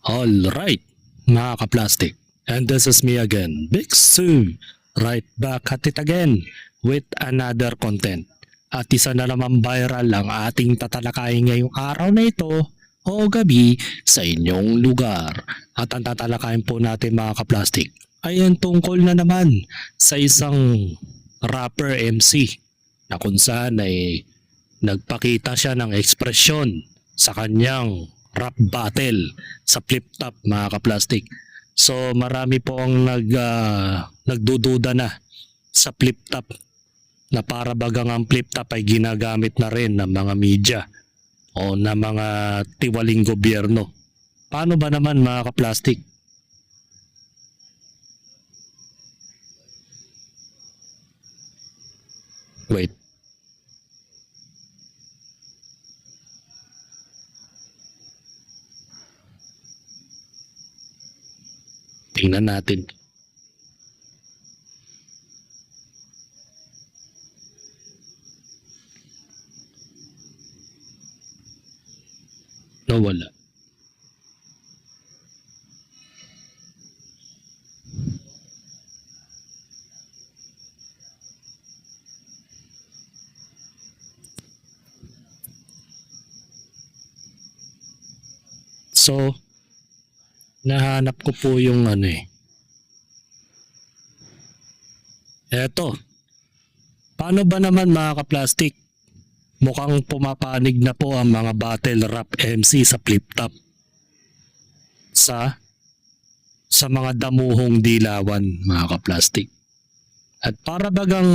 Alright, mga ka-plastic. And this is me again, Big Sue. Right back at it again with another content. At isa na naman viral ang ating tatalakayin ngayong araw na ito o gabi sa inyong lugar. At ang tatalakayin po natin mga ka-plastic ay ang tungkol na naman sa isang rapper MC na kung saan ay nagpakita siya ng ekspresyon sa kanyang rap battle sa flip top mga ka-plastic. So marami po ang nagdududa na sa flip top na para bagang ang flip top ay ginagamit na rin ng mga media o ng mga tiwaling gobyerno. Paano ba naman mga ka-plastic? Wait. Tingnan natin. Wala. So, nahanap ko po yung Eto. Paano ba naman mga ka-plastic? Mukhang pumapanig na po ang mga battle rap MC sa flip top. Sa mga damuhong dilawan mga ka-plastic. At para bagang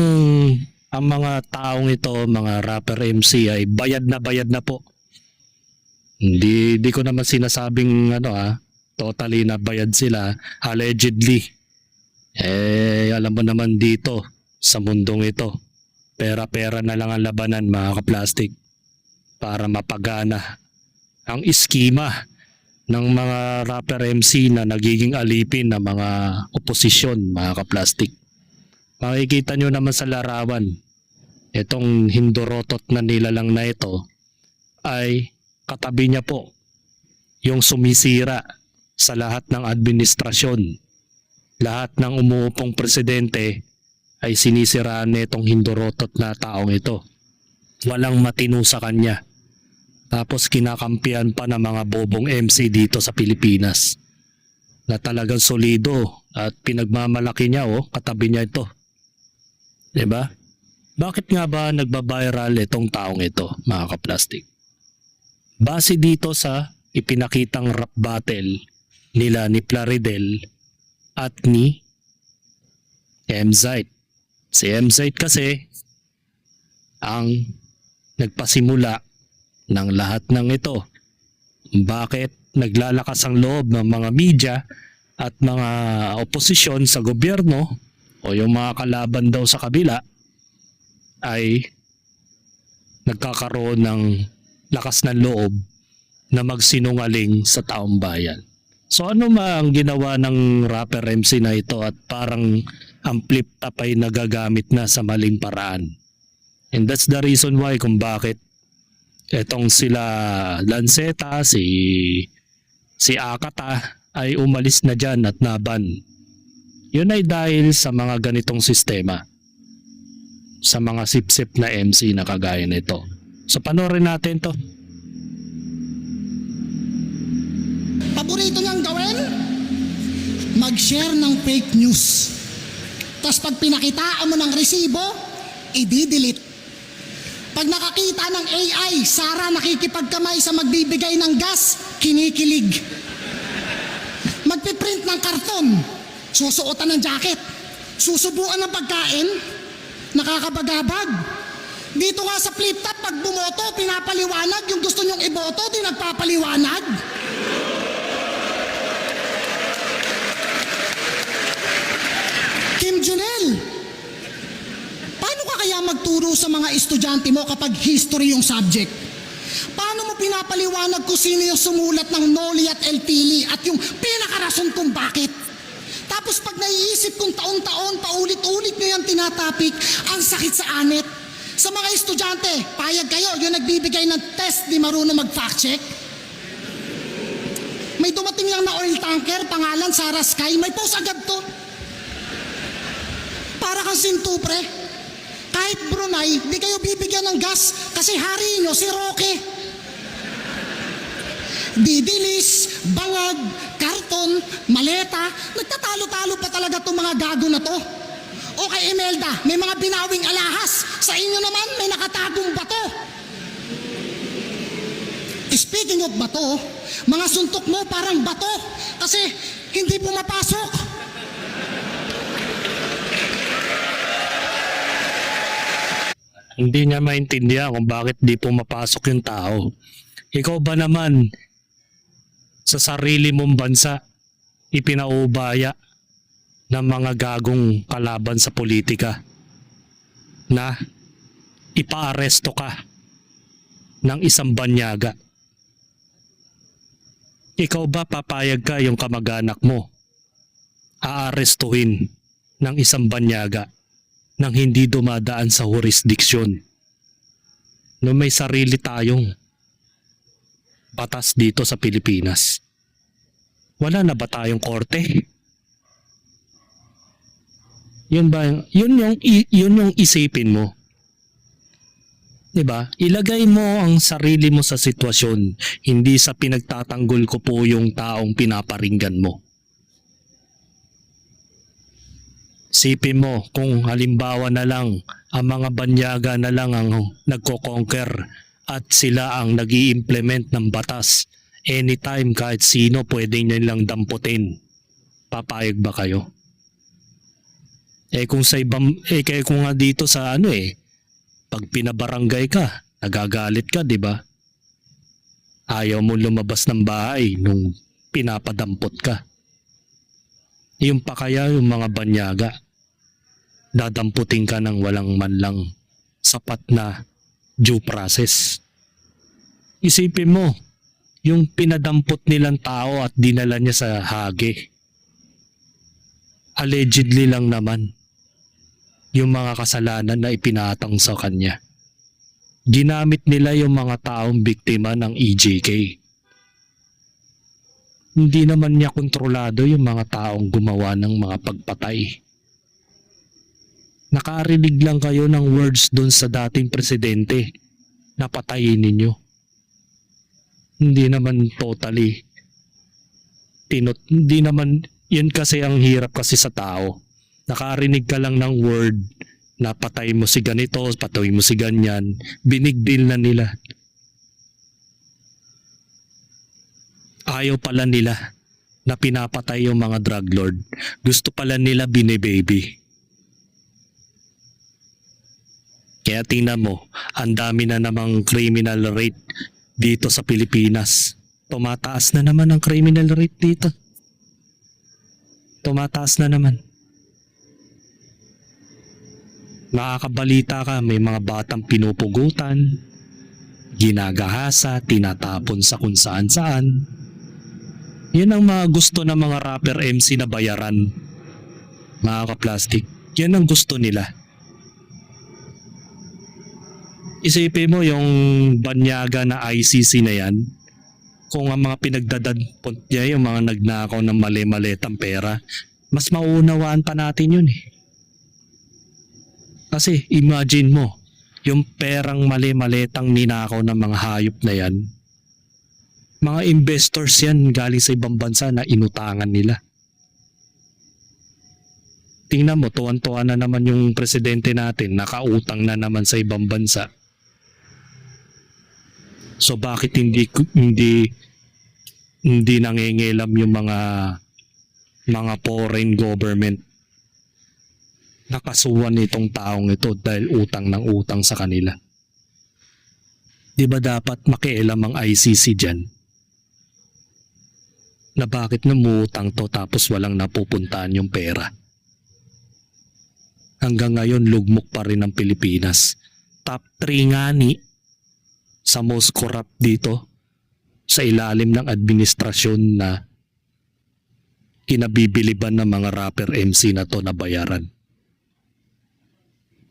ang mga taong ito, mga rapper MC ay bayad na po. Hindi ko naman sinasabing totally na bayad sila, allegedly. Alam mo naman dito sa mundong ito, pera-pera na lang ang labanan mga ka-plastic para mapagana ang iskema ng mga rapper MC na nagiging alipin ng mga oposisyon mga ka-plastic. Makikita nyo naman sa larawan, itong hindorotot na nilalang na ito ay katabi niya po yung sumisira sa lahat ng administrasyon. Lahat ng umuupong presidente ay sinisiraan nitong hindorotot na taong ito. Walang matino sa kanya. Tapos kinakampihan pa ng mga bobong MC dito sa Pilipinas na talagang solido at pinagmamalaki niya katabi niya ito. Diba? Bakit nga ba nagbabiral itong taong ito mga ka-plastic? Base dito sa ipinakitang rap battle nila ni Plaridel at ni MZite. Si MZite kasi ang nagpasimula ng lahat ng ito. Bakit naglalakas ang loob ng mga media at mga oposisyon sa gobyerno o yung mga kalaban daw sa kabila ay nagkakaroon ng lakas ng loob na magsinungaling sa taong bayan. So ano ang ginawa ng rapper MC na ito at parang ang flip top ay nagagamit na sa maling paraan. And that's the reason why kung bakit etong sila Lanceta, si Akata ay umalis na dyan at naban. Yun ay dahil sa mga ganitong sistema. Sa mga sip-sip na MC na kagaya nito. So panoorin natin to. Paborito niyang gawin? Mag-share ng fake news. Tapos pag pinakitaan mo ng resibo, i-delete. Pag nakakita ng AI, Sara nakikipagkamay sa magbibigay ng gas, kinikilig. Magpiprint ng karton, susuotan ng jacket. Susubuan ng pagkain, nakakabagabag. Dito nga sa flip top, pag bumoto, pinapaliwanag. Yung gusto nyong iboto, di nagpapaliwanag. Kim Junel, paano ka kaya magturo sa mga estudyante mo kapag history yung subject? Paano mo pinapaliwanag kung sino yung sumulat ng Noli at El Pili at yung pinakarason kung bakit? Tapos pag naiisip kong taon-taon, paulit-ulit nyo yung tinatapik, ang sakit sa anet. Sa mga estudyante, payag kayo, yung nagbibigay ng test di marunong mag-fact check? May dumating lang na oil tanker, pangalan Sarah Sky, may post agad to. Para kang sintu, pre. Kahit Brunei, di kayo bibigyan ng gas kasi hari nyo si Roque. Didilis, bangag, karton, maleta, nagtatalo-talo pa talaga itong mga gago na to. O kay Imelda, may mga binawing alahas. Sa inyo naman, may nakatagong bato. Speaking of bato, mga suntok mo parang bato kasi hindi pumapasok. Hindi niya maintindihan kung bakit di pumapasok yung tao. Ikaw ba naman sa sarili mong bansa ipinaubaya ng mga gagong kalaban sa politika na ipaaresto ka ng isang banyaga? Ikaw ba papayag ka yung kamag-anak mo aarestuhin ng isang banyaga nang hindi dumadaan sa jurisdiksyon? No, may sarili tayong batas dito sa Pilipinas. Wala na ba tayong korte? Yun yung isipin mo. 'Di ba? Ilagay mo ang sarili mo sa sitwasyon, hindi sa pinagtatanggol ko po yung taong pinaparinggan mo. Sipin mo kung halimbawa na lang ang mga banyaga na lang ang nagko-conquer at sila ang nag-i-implement ng batas. Anytime kahit sino pwede nilang damputin. Papayag ba kayo? Kung sa ibang, kaya kung nga dito sa pag pinabarangay ka, nagagalit ka, di ba? Ayaw mo lumabas ng bahay nung pinapadampot ka. Yung pa kaya yung mga banyaga, dadamputin ka ng walang man lang sapat na due process. Isipin mo, yung pinadampot nilang tao at dinala niya sa hage. Allegedly lang naman yung mga kasalanan na ipinatang sa kanya. Ginamit nila yung mga taong biktima ng EJK. Hindi naman niya kontrolado yung mga taong gumawa ng mga pagpatay. Nakarinig lang kayo ng words doon sa dating presidente na patayin ninyo. Hindi naman totally hindi naman yun kasi ang hirap kasi sa tao. Nakarinig ka lang ng word na patay mo si ganito, patay mo si ganyan, binigdil na nila. Ayaw pala nila na pinapatay yung mga drug lord. Gusto pala nila bine-baby. Kaya tingnan mo, ang dami na namang criminal rate dito sa Pilipinas. Tumataas na naman ang criminal rate dito. Tumataas na naman. Nakakabalita ka, may mga batang pinupugutan, ginagahasa, tinatapon sa kung saan-saan. Yan ang mga gusto ng mga rapper MC na bayaran. Mga ka-plastic, yan ang gusto nila. Isipin mo yung banyaga na ICC na yan, kung ang mga pinagdadampot niya yung mga nagnakaw ng mali-malitang pera, mas maunawaan pa natin yun eh. Kasi imagine mo, yung perang mali-malitang ninakaw ng mga hayop na yan, mga investors yan galing sa ibang bansa na inutangan nila. Tingnan mo, tuwan-tuwa na naman yung presidente natin, nakautang na naman sa ibang bansa. So bakit hindi nangingilam yung mga foreign government nakasuhan itong taong ito dahil utang ng utang sa kanila? Di ba dapat makialam ang ICC dyan? Na bakit namutang to tapos walang napupuntahan yung pera? Hanggang ngayon lugmok pa rin ang Pilipinas. Top 3 nga ni sa most corrupt dito sa ilalim ng administrasyon na kinabibiliban ng mga rapper MC na to na bayaran.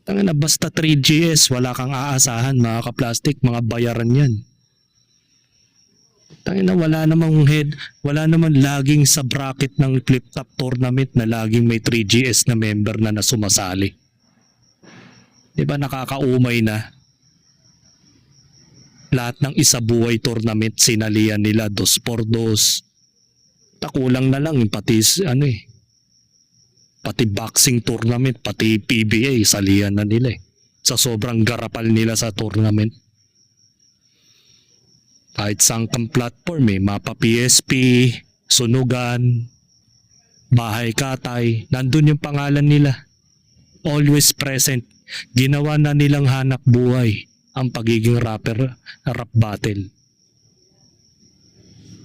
Tangina, basta 3GS, wala kang aasahan mga ka-plastic, mga bayaran yan. Tangina, wala namang laging sa bracket ng flip-top tournament na laging may 3GS na member na nasumasali. Di ba nakakaumay na? Lahat ng isabuhay tournament sinalian nila 2x2. Takulang na lang yung pati pati boxing tournament, pati PBA salian na nila sa sobrang garapal nila sa tournament. Kahit sangkang platform mapa PSP, sunugan, bahay katay, nandun yung pangalan nila. Always present. Ginawa na nilang hanap buhay ang pagiging rapper, rap battle.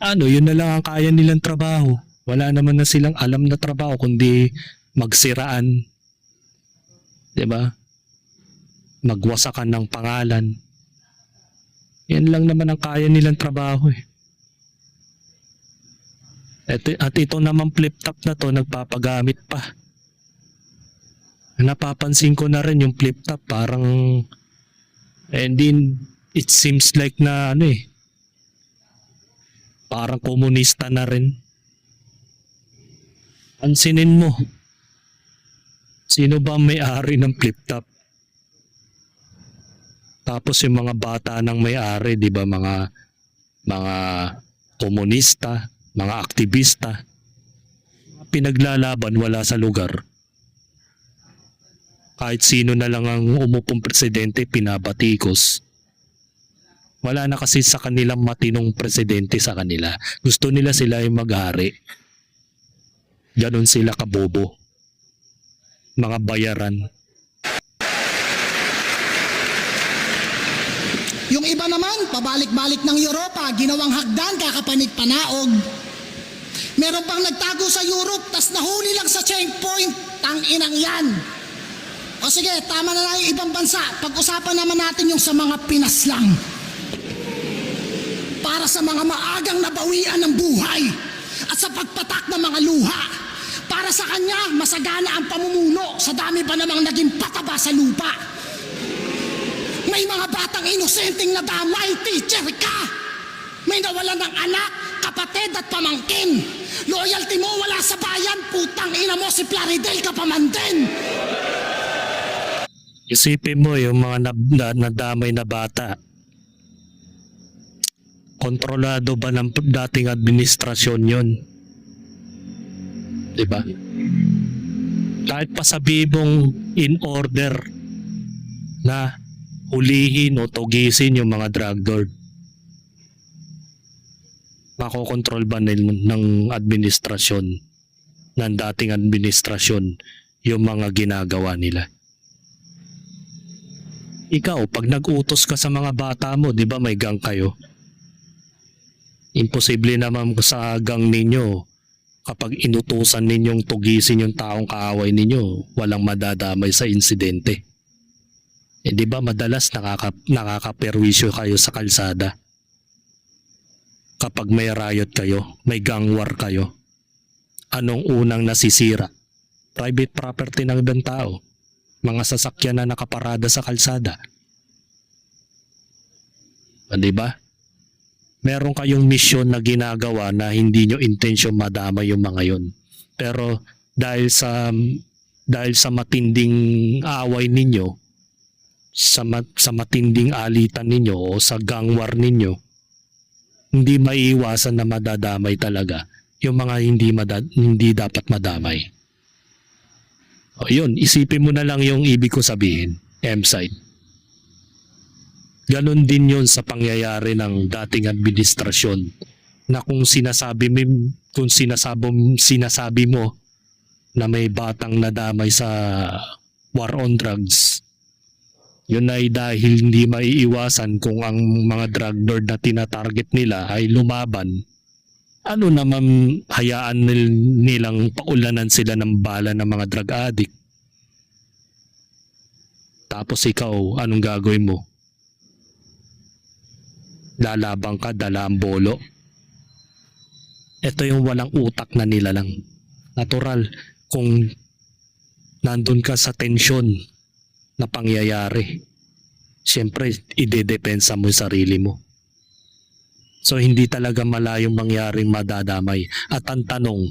Yun na lang ang kaya nilang trabaho. Wala naman na silang alam na trabaho kundi magsiraan. 'Di ba? Magwasakan ng pangalan. Yan lang naman ang kaya nilang trabaho At ito naman flip-top na to nagpapagamit pa. Napapansin ko na rin yung flip-top parang and then it seems like na parang komunista na rin. Pansinin mo. Sino ba ang may-ari ng flip-top? Tapos yung mga bata ng may-ari, di ba, mga komunista, mga aktivista, pinaglalaban wala sa lugar. Kahit sino na lang ang umupong presidente, pinabatikos. Wala na kasi sa kanilang matinong presidente sa kanila. Gusto nila sila yung mag-hari. Ganon sila kabobo. Mga bayaran. Yung iba naman, pabalik-balik ng Europa, ginawang hagdan, kakapanig-panaog. Meron pang nagtago sa Europe, tas nahuli lang sa checkpoint. Tang-inang yan. O sige, tama na lang yung ibang bansa. Pag-usapan naman natin yung sa mga Pinas lang. Para sa mga maagang nabawian ng buhay at sa pagpatak ng mga luha. Para sa kanya, masagana ang pamumuno sa dami pa namang naging pataba sa lupa. May mga batang inosenteng nadamay, teacher ka. May nawalan ng anak, kapatid at pamangkin. Loyalty mo wala sa bayan, putang ina mo si Plaridel ka pa man din. Isipin mo yung mga nadamay na bata. Kontrolado ba ng dating administrasyon yun? Diba? Kahit pa sabihin mong in order na hulihin o tugisin yung mga drug lord, makokontrol ba ng administrasyon, ng dating administrasyon, yung mga ginagawa nila? Ikaw, pag nag-utos ka sa mga bata mo, di ba may gang kayo? Imposible naman sa gang ninyo, kapag inutusan ninyong tugisin yung taong kaaway ninyo, walang madadamay sa insidente. Di ba madalas nakakaperwisyo kayo sa kalsada? Kapag may riot kayo, may gang war kayo, anong unang nasisira? Private property ng ibang tao. Mga sasakyan na nakaparada sa kalsada. Di ba? Meron kayong misyon na ginagawa na hindi nyo intensyon madama yung mga yon. Pero dahil sa matinding away ninyo, sa matinding alitan ninyo o sa gang war ninyo, hindi maiiwasan na madadamay talaga yung mga hindi dapat madamay. O yun, isipin mo na lang yung ibig ko sabihin, M-side. Ganon din yun sa pangyayari ng dating administrasyon na kung sinasabi mo na may batang nadamay sa war on drugs, yun ay dahil hindi maiiwasan kung ang mga drug lord na tinatarget nila ay lumaban. Ano naman hayaan nilang paulanan sila ng bala ng mga drug addict? Tapos ikaw, anong gagawin mo? Lalabang ka, dala ang bolo. Ito yung walang utak na nila lang. Natural, kung nandun ka sa tensyon na pangyayari, siyempre, idedepensa mo yung sarili mo. So hindi talaga malayong mangyaring madadamay. At ang tanong,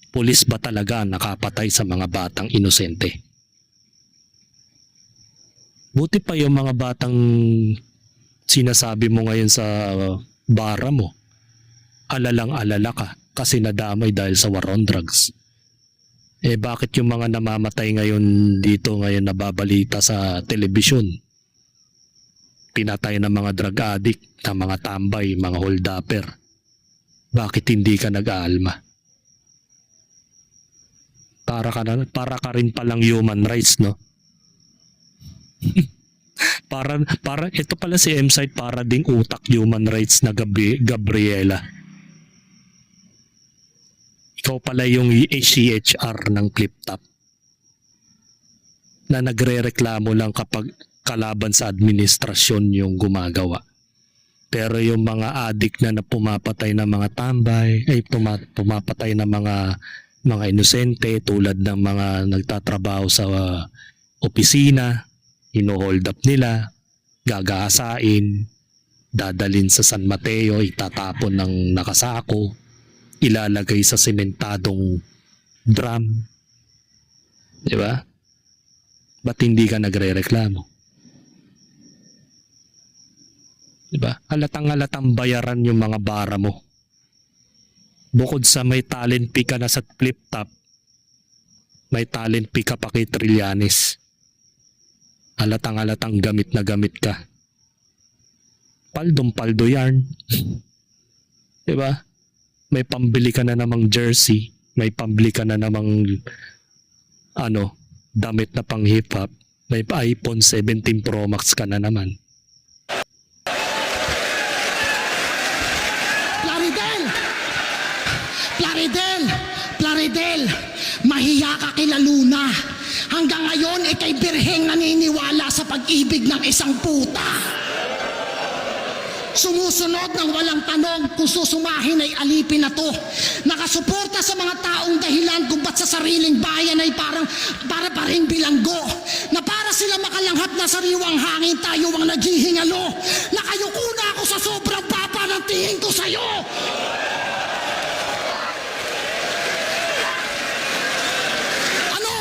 pulis ba talaga ang nakapatay sa mga batang inosente? Buti pa yung mga batang sinasabi mo ngayon sa bara mo, alalang-alala ka kasi nadamay dahil sa war on drugs. Eh bakit yung mga namamatay ngayon dito ngayon nababalita sa telebisyon? Pinatay ng mga drug addict, ng mga tambay, mga holdupper. Bakit hindi ka nag-aalma? Para ka rin palang human rights, no? para ito pala si M-Site para ding utak human rights na Gabriela. Ikaw pala yung CHR ng Clip Top na nagrereklamo lang kapag kalaban sa administrasyon yung gumagawa. Pero yung mga addict na pumapatay ng mga tambay, ay pumapatay ng mga inosente tulad ng mga nagtatrabaho sa opisina, ino-hold up nila, gagasain, dadalin sa San Mateo, itatapon ng nakasako, ilalagay sa sementadong drum. Di ba? Ba't hindi ka nagre-reklamo? Di ba? Halatang bayaran yung mga bara mo. Bukod sa may talent fee ka na sa Flip Top, may talent fee ka pa kay Trillanes. Halatang gamit na gamit ka. Paldong-paldo yarn. Di ba? May pambili ka na namang jersey, may pambili ka na namang damit na pang hip-hop, may iPhone 17 Pro Max ka na naman. Plaridel, mahiya ka kila Luna. Hanggang ngayon, ikay birheng naniniwala sa pag-ibig ng isang puta. Sumusunod ng walang tanong kung susumahin ay alipin na to. Nakasuporta sa mga taong dahilan kung ba't sa sariling bayan ay para pa rin bilanggo. Na para sila makalanghap na sariwang hangin, tayo ang naghihingalo. Nakayuko na ako sa sobrang papa ng tingin ko sa'yo. Ano?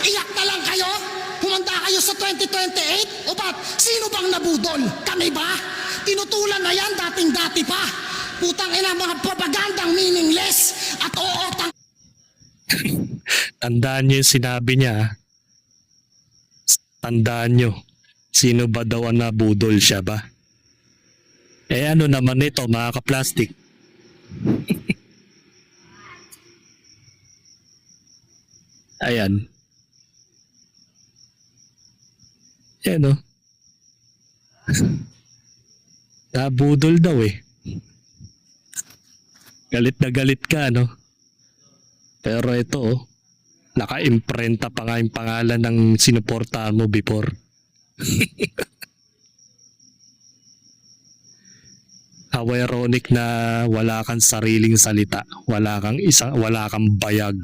Iyak na lang kayo? Humanda kayo sa 2028? O ba't? Sino bang nabudol? Kami ba? Tinutulan na yan dating-dati pa. Putang ina, mga propagandang meaningless. At oo, Tandaan nyo yung sinabi niya. Tandaan nyo. Sino ba daw ang nabudol, siya ba? Eh ano naman ito, mga ka-plastic? Ayan. Yan o. Nabudol daw eh. Galit na galit ka, no? Pero ito oh, naka-imprenta pa nga yung pangalan ng sinuportahan mo before. How ironic na wala kang sariling salita, wala kang bayag.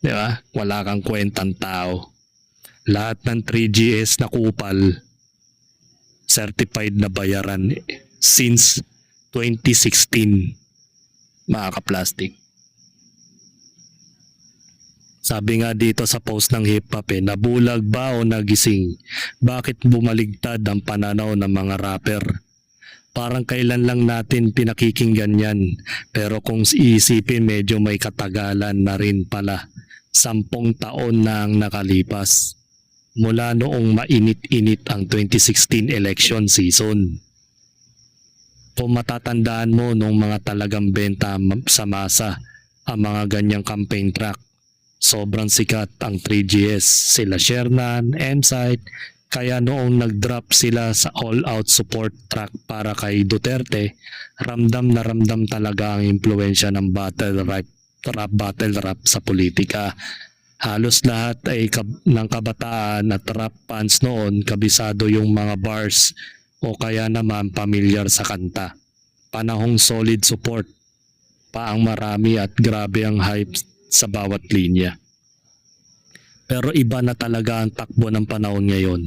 Di ba? Wala kang kwentang tao. Lahat ng 3GS na kupal, certified na bayaran since 2016, mga ka-plastic. Sabi nga dito sa post ng hip hop nabulag ba o nagising? Bakit bumaligtad ang pananaw ng mga rapper? Parang kailan lang natin pinakikinggan yan. Pero kung iisipin medyo may katagalan na rin pala. 10 taon na ang nakalipas. Mula noong mainit-init ang 2016 election season. Kung matatandaan mo nung mga talagang benta sa masa ang mga ganyang campaign track, sobrang sikat ang 3GS, sila Shernan, M-Site, kaya noong nag-drop sila sa all-out support track para kay Duterte, ramdam na ramdam talaga ang impluensya ng battle rap sa politika. Halos lahat ay ng kabataan at rap fans noon kabisado yung mga bars o kaya naman pamilyar sa kanta. Panahong solid support pa ang marami at grabe ang hype sa bawat linya. Pero iba na talaga ang takbo ng panahon ngayon.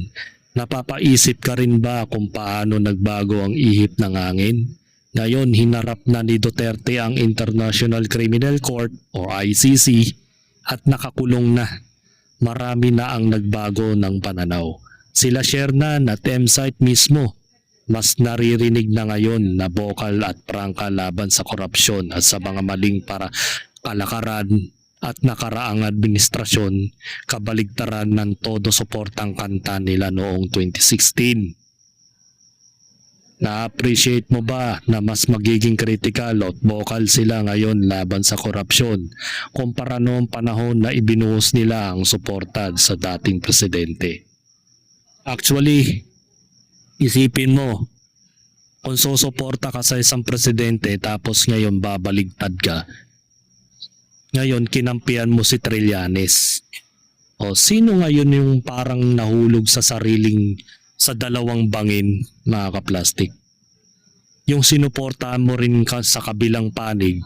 Napapaisip ka rin ba kung paano nagbago ang ihip ng hangin? Ngayon, hinarap na ni Duterte ang International Criminal Court o ICC at nakakulong na. Marami na ang nagbago ng pananaw. Sila Shernan at M-Site mismo, mas naririnig na ngayon na bokal at prangka laban sa korupsyon at sa mga maling para kalakaran at nakaraang administrasyon, kabaligtaran ng todo suportang kanta nila noong 2016. Na-appreciate mo ba na mas magiging critical at vocal sila ngayon laban sa korupsyon kumpara noong panahon na ibinuhos nila ang suporta sa dating presidente? Actually, isipin mo, kung susuporta ka sa isang presidente tapos ngayon babaligtad ka, ngayon kinampihan mo si Trillanes. O sino ngayon yung parang nahulog sa dalawang bangin, mga kaplastik? Yung sinuportahan mo rin ka sa kabilang panig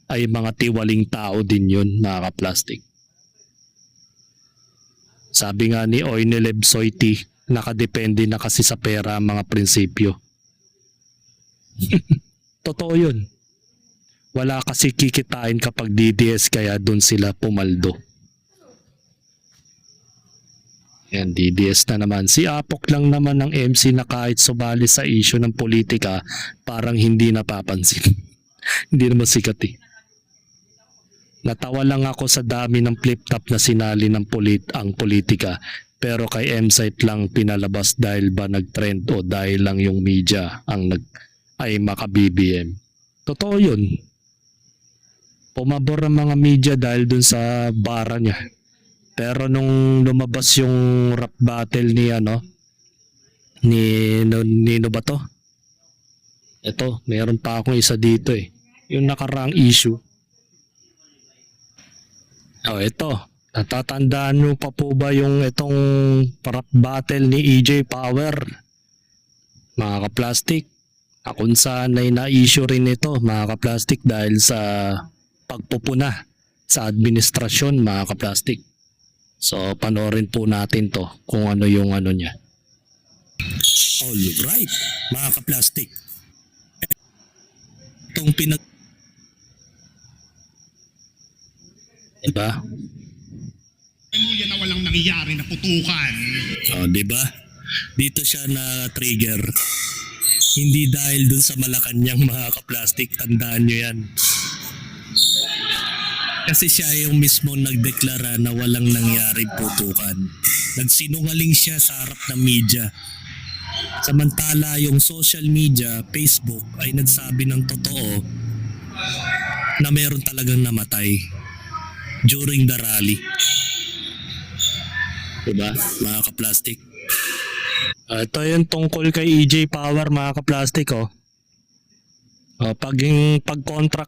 ay mga tiwaling tao din yun, mga kaplastik. Sabi nga ni Oyneleb Soyti, nakadepende na kasi sa pera ang mga prinsipyo. Totoo yun. Wala kasi kikitain kapag DDS kaya doon sila pumaldo. Yan, DDS na naman. Si Apok lang naman ng MC na kahit sumali sa issue ng politika, parang hindi napapansin. Hindi naman sikat eh. Natawa lang ako sa dami ng flip-top na sinali ng ang politika, pero kay M-Site lang pinalabas dahil ba nag-trend o dahil lang yung media ay maka-BBM. Totoo yun. Pumabor ang mga media dahil dun sa bara niya. Pero nung lumabas yung rap battle ni Nino ba to? Ito, meron pa akong isa dito eh. Yung nakaraang issue. Ito. Natatandaan nyo pa po ba yung itong rap battle ni EJ Power? Mga kaplastik. Kung saan ay na-issue rin ito, mga kaplastik, dahil sa pagpupuna sa administrasyon, mga kaplastik. So, panoorin po natin to kung ano yung ano niya. Alright, mga kaplastik. Itong diba? Yan na walang nangyayari na putukan. Diba? Dito siya na trigger. Hindi dahil dun sa Malacanang, mga kaplastik. Tandaan nyo yan. Kasi siya yung mismo nagdeklara na walang nangyaring putukan. Nagsinungaling siya sa harap ng media. Samantala yung social media, Facebook, ay nagsabi ng totoo na meron talagang namatay during the rally. Diba, mga kaplastik? Ito yung tungkol kay EJ Power, mga kaplastik, pagkontra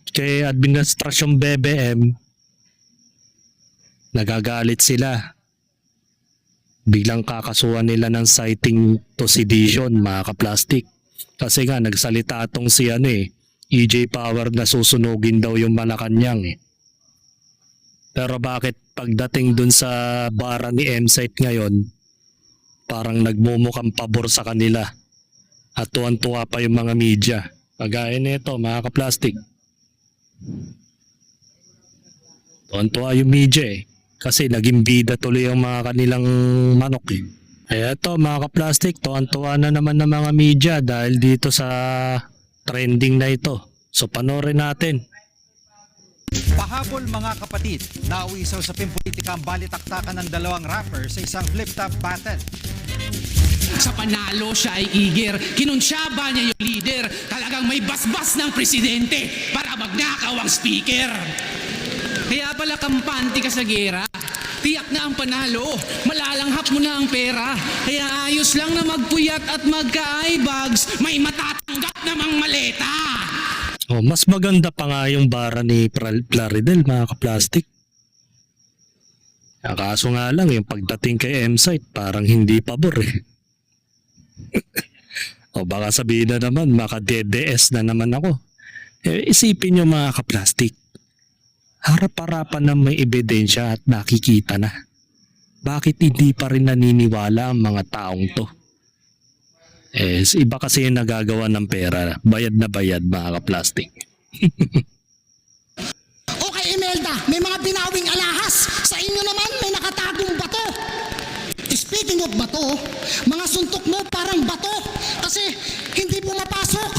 kay Administrasyon BBM, nagagalit sila. Biglang kakasuhan nila ng citing to sedition, mga kaplastik. Kasi nga nagsalita atong si EJ Power na susunugin daw yung Malacanang eh. Pero bakit pagdating dun sa bara ni M-Site ngayon, parang nagmumukhang pabor sa kanila at tuwan-tuwa pa yung mga media? Kagaya nito, mga kaplastik. Tuwan-tuwa yung media eh. Kasi naging bida tuloy yung mga kanilang manok eh. Kaya ito, mga kaplastik, tuwan-tuwa na naman ng mga media dahil dito sa trending na ito. So panoorin natin. Pahabol mga kapatid, nauwi sa usaping politika ang balitaktakan ng dalawang rapper sa isang flip-top battle. Sa panalo siya ay igir, kinunsyaba niya yung leader, talagang may basbas ng presidente para magnakaw ang speaker. Kaya pala kampante ka sa gera, tiyak na ang panalo, malalanghap mo na ang pera. Kaya ayos lang na magpuyat at magka-eye bags, may matatanggap namang maleta. Mas maganda pa nga yung bara ni Plaridel, mga kaplastik. Kaso nga lang, yung pagdating kay M-Site, parang hindi pabor eh. Baka sabihin na naman, maka-DDS na naman ako. Isipin nyo, mga kaplastik, harap-harapan na may ebidensya at nakikita na. Bakit hindi pa rin naniniwala ang mga taong to? Iba kasi yung nagagawa ng pera. Bayad na bayad, mga kaplastik. Okay, Imelda, may mga binawing alahas. Sa inyo naman, may nakatagong bato. Speaking of bato, mga suntok mo parang bato kasi hindi pumapasok.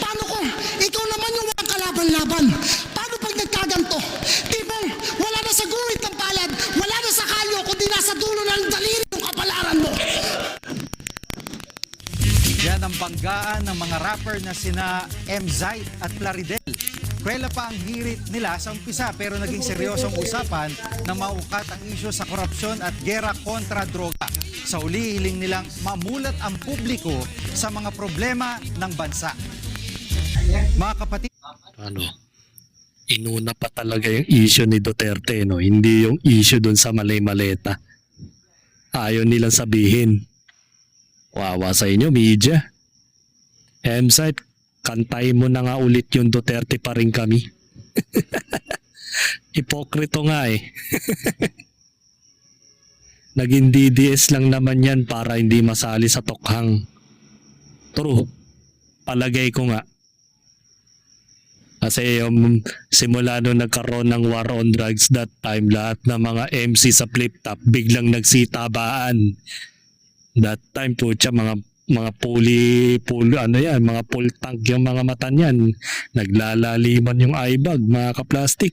Paano kung ikaw naman yung walang kalaban-laban? Paano pag nagkaganto? Tipong wala na sa guhit ng palad, wala na sa kalyo, kundi nasa dulo ng daliri yung kapalaran mo. Yan ang banggaan ng mga rapper na sina M-Zite at Plaridel. Kwela pa ang hirit nila sa umpisa pero naging seryosong usapan na maukat ang isyu sa korupsyon at gera kontra droga. Sa uli, hiling nilang mamulat ang publiko sa mga problema ng bansa. Mga kapatid, Ano? Inuna pa talaga yung issue ni Duterte, no? Hindi yung issue dun sa malay-maleta. Ayaw nilang sabihin. Wawa sa inyo, media. M-Site, kantay mo na nga ulit yung Duterte pa rin kami. Hipokrito nga eh. Naging DDS lang naman yan para hindi masali sa tokhang. True. Palagay ko nga. Kasi simula nung nagkaroon ng war on drugs that time, lahat ng mga MC sa flip top biglang nagsitabaan. That time po siya mga mga full tank yung mga mata niyan. Naglalaliman yung eyebag, mga kaplastik.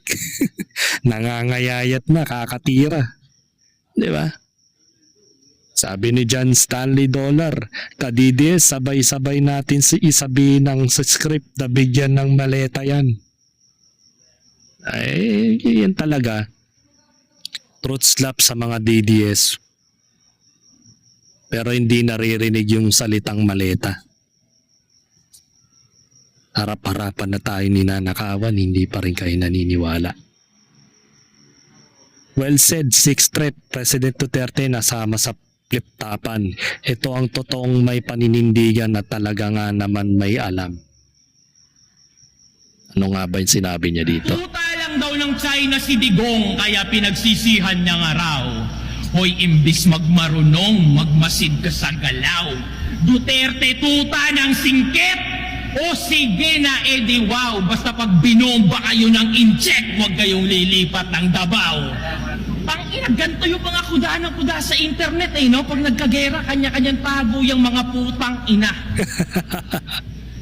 Nangangayayat na, kakatira. Di ba? Sabi ni John Stanley Dollar, kadides, sabay-sabay natin isabihin ng sa script na bigyan ng maleta yan. Ay, yan talaga. Truth slap sa mga DDS. Pero hindi naririnig yung salitang maleta. Harap-harapan na tayo ninanakawan, hindi pa rin kayo naniniwala. Well said, Sixth Threat, President Duterte nasama sa flip-tapan. Ito ang totoong may paninindigan na talaga nga naman may alam. Ano nga ba yung sinabi niya dito? Tuta lang daw ng China si Digong kaya pinagsisihan niya nga raw. Hoy, imbis magmarunong, magmasid ka sa galaw. Duterte, tuta ng singkit. O sige na, edi wow. Basta pag binomba kayo ng incheck, huwag kayong lilipat ng Davao. Pangina, ganito yung mga kuda ng kuda sa internet no? Pag nagkagera, kanya-kanyang tago yung mga putang ina.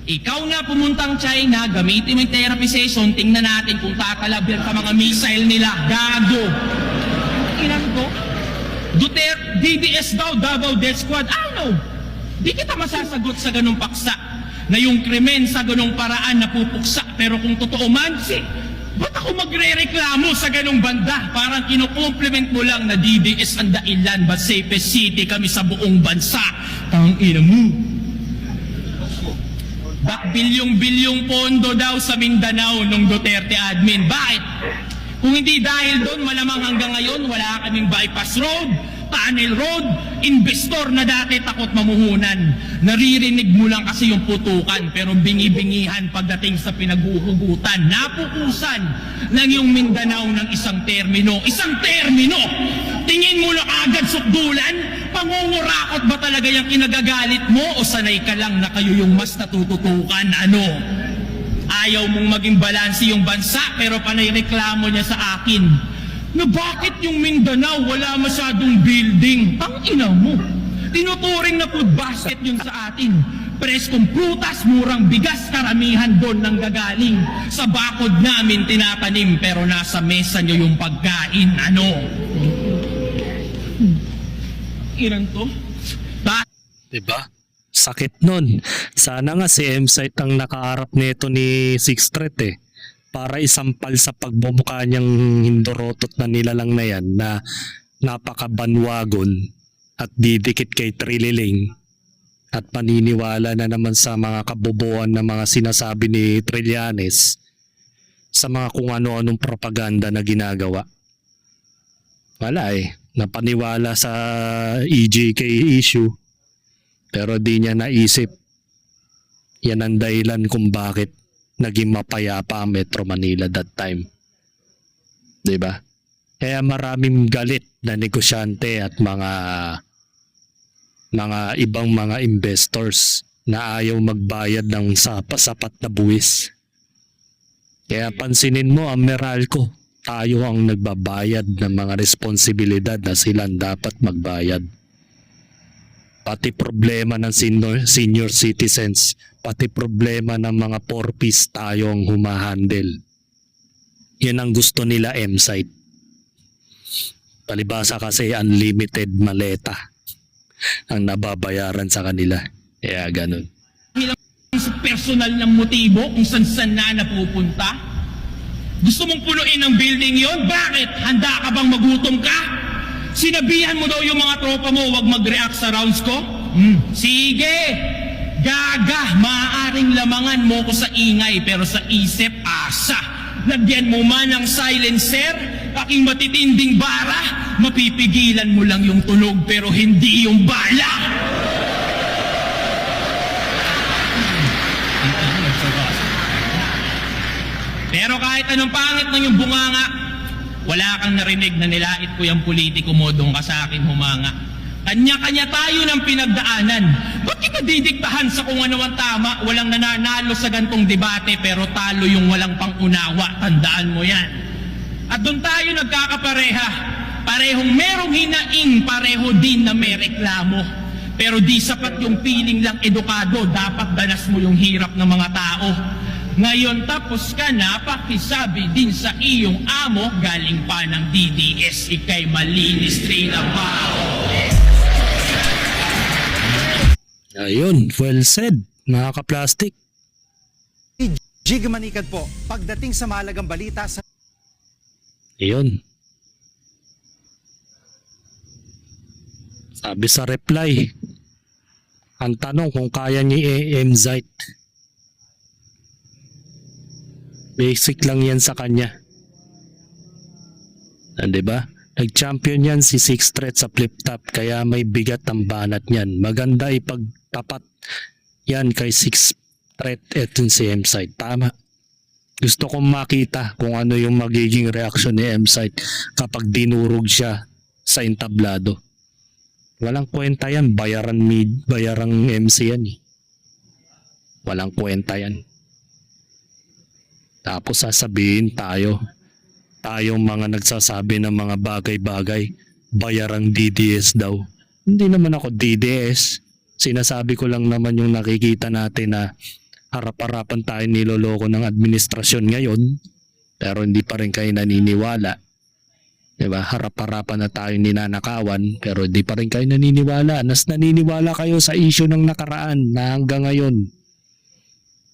Ikaw na pumuntang China, gamitin mo yung therapy session, tingnan natin kung tatalabyan ka mga missile nila. Gago. Ilan ko? Duterte, DDS daw, Davao Death Squad. Ano? Di kita masasagot sa ganung paksa na yung krimen sa ganung paraan napupuksa. Pero kung totoo man, ba't ako magre-reklamo sa ganung banda? Parang kinukompliment mo lang na DDS ang dailan, but safest city kami sa buong bansa. Tangina mo. Bilyong-bilyong pondo daw sa Mindanao nung Duterte admin. Bakit? Kung hindi dahil doon, malamang hanggang ngayon wala kaming bypass road, tunnel road, investor na dati takot mamuhunan. Naririnig mo lang kasi yung putukan pero bingi-bingihan pagdating sa pinaguhugutan. Napukusan lang yung Mindanao ng isang termino. Isang termino! Tingin mo na agad sukdulan? Pangungurakot ba talaga yung kinagagalit mo o sanay ka lang na kayo yung mas natututukan? Ano? Ayaw mong maging balansi yung bansa pero panay reklamo niya sa akin na bakit yung Mindanao wala masyadong building? Ang ina mo. Tinuturing na food basket yun sa atin. Preskong prutas, murang bigas, karamihan doon nang gagaling. Sa bakod namin tinatanim pero nasa mesa nyo yung pagkain. Ano? Ilan to? Diba? Sakit nun. Sana nga si M-Site ang nakaharap nito ni Sixth Threat para isampal sa pagbumuka niyang hindorotot na nilalang na yan na napakabanwagon at didikit kay Trililing at paniniwala na naman sa mga kabobohan na mga sinasabi ni Trillanes sa mga kung ano-anong propaganda na ginagawa. Wala napaniwala sa EJK issue. Pero di niya naisip. Yan ang dahilan kung bakit naging mapayapa ang Metro Manila that time. Diba? Kaya maraming galit na negosyante at mga ibang mga investors na ayaw magbayad ng sapat na buwis. Kaya pansinin mo ang Meralco, tayo ang nagbabayad ng mga responsibilidad na silang dapat magbayad. Pati problema ng senior citizens, pati problema ng mga porpis tayo ang humahandle. Yan ang gusto nila M-Site. Palibasa kasi unlimited maleta ang nababayaran sa kanila. Kaya ganun. Sa personal ng motibo kung saan na napupunta? Gusto mong punuin ang building yon? Bakit? Handa ka bang magutom ka? Sinabihan mo daw yung mga tropa mo wag mag-react sa rounds ko? Sige! Gaga! Maaaring lamangan mo ko sa ingay pero sa isip, asa! Lagyan mo man ng silencer, aking matitinding bara, mapipigilan mo lang yung tunog pero hindi yung bala! Pero kahit anong pangit ng yung bunganga, wala kang narinig na nilait ko yung politiko mo, doon ka sa akin humanga. Kanya-kanya tayo ng pinagdaanan. Ba't kita didiktahan sa kung ano ang tama? Walang nananalo sa gantong debate pero talo yung walang pangunawa. Tandaan mo yan. At doon tayo nagkakapareha. Parehong merong hinaing, pareho din na may reklamo. Pero di sapat yung feeling lang edukado. Dapat danas mo yung hirap ng mga tao. Ngayon tapos ka na, pakisabi din sa iyong amo, galing pa ng DDS, ikay malinis rin ang bao. Ayun, well said, mga kaplastik. Jig Manikad po, pagdating sa mahalagang balita sa Ayun. Sabi sa reply, ang tanong kung kaya niya M-Site. Basic lang yan sa kanya. Diba? Nag-champion yan si Six Threat sa flip top kaya may bigat ang banat niyan. Maganda ipagtapat yan kay Six Threat at si M-Site. Tama. Gusto kong makita kung ano yung magiging reaksyon ni M-Site kapag dinurog siya sa entablado. Walang kwenta yan. Bayarang MC yan eh. Walang kwenta yan. Tapos sasabihin tayong mga nagsasabi ng mga bagay-bagay, bayarang DDS daw. Hindi naman ako DDS. Sinasabi ko lang naman yung nakikita natin na harap-harapan tayo niloloko ng administrasyon ngayon, pero hindi pa rin kayo naniniwala. Diba? Harap-harapan na tayo ninanakawan, pero hindi pa rin kayo naniniwala. Nas naniniwala kayo sa issue ng nakaraan na hanggang ngayon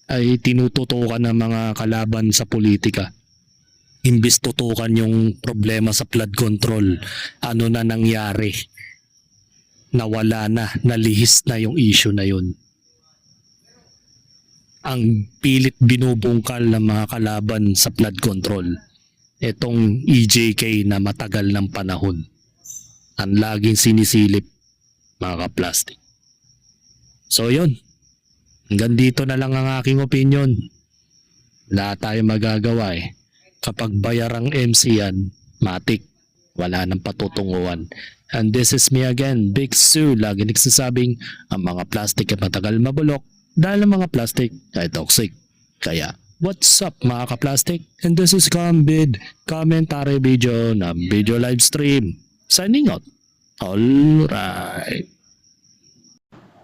ay tinututukan ng mga kalaban sa politika. Imbis tutukan yung problema sa flood control, ano na nangyari? Nawala na, nalihis na yung issue na yun. Ang pilit binubungkal ng mga kalaban sa flood control, itong EJK na matagal ng panahon, ang laging sinisilip, mga kaplastik. So yun. Hanggang dito na lang ang aking opinion. Wala tayong magagawa eh. Kapag bayarang MC yan, matik. Wala nang patutunguhan. And this is me again, Big Sue. Lagi nagsasabing, ang mga plastic ay matagal mabulok dahil ang mga plastic ay toxic. Kaya, what's up mga kaplastic? And this is Kambid, commentary video na video live stream. Signing out. Alright.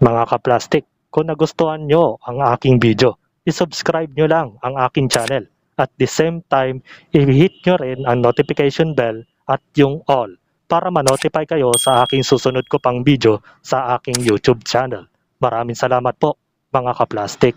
Mga kaplastik, kung nagustuhan nyo ang aking video, isubscribe nyo lang ang aking channel. At the same time, i-hit nyo rin ang notification bell at yung all para ma-notify kayo sa aking susunod ko pang video sa aking YouTube channel. Maraming salamat po mga kaplastik.